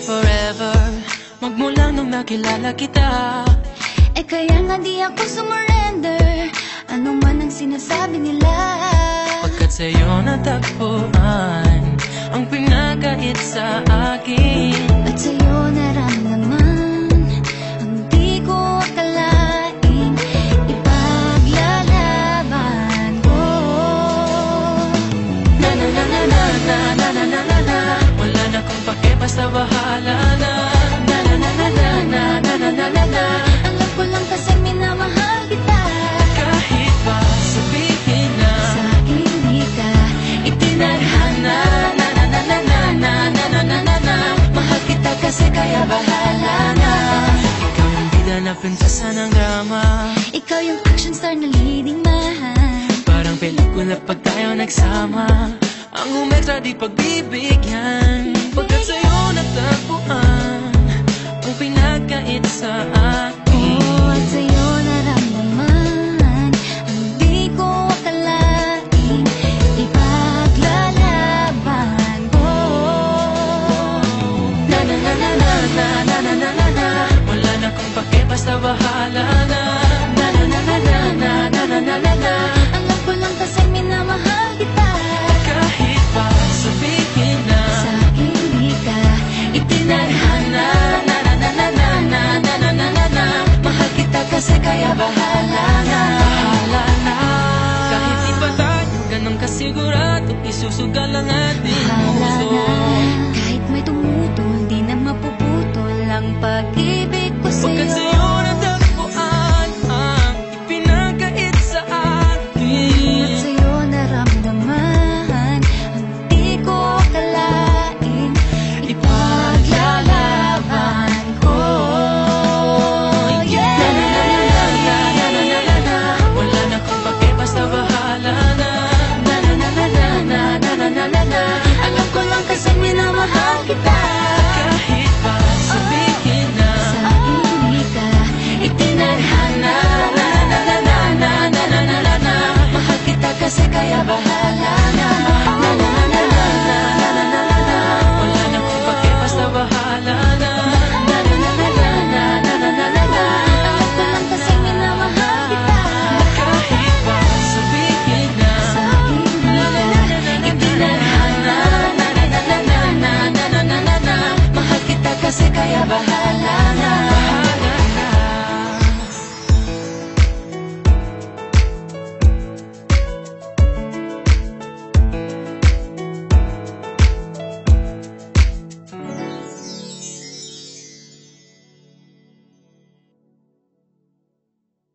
forever, magmula nung nakilala kita. Eh kaya nga di ako sumurrender, ano man ang sinasabi nila. Pagkat sa'yo natagpuan ang pinagkait sa akin, at sa'yo naramdaman ang di ko akalaing ipaglalaban ko. Na na na na na na na na na na na, wala na kong pake, basta bahala na. Na na na na na na na na na na na, Alam ko lang kasi minamahal kita. kahit pa sabihin na Sa akin di ka itinadhana. na na na na na na na na na na na, mahal kita kasi kaya bahala na. Ikaw yung bida na prinsesa ng drama, Ikaw yung action star na leading man. parang pelikula pag tayo nagsama. Ang umextra di pagbibigyan, pagkat sa'yo natagpuan ang pinagkait sa akin. Oh, at sa'yo naramdaman ang di ko akalaing ipaglalaban ko. Na na na na na na na na na na na, wala na kong pake, basta bahala na. Na na na na na na na na na na na, Alam ko lang kasi minamahal kita. kahit pa sabihin na Sa akin di ka itinadhana. na na na na na na na na na na na, mahal kita kasi kaya bahala na. Bahala na. Kahit di pa tayo ganun kasigurado, isusugal ang ating Bahala puso. na. Kahit may tumutol, di na mapuputol ang pag-ibig ko Pagkat sa'yo.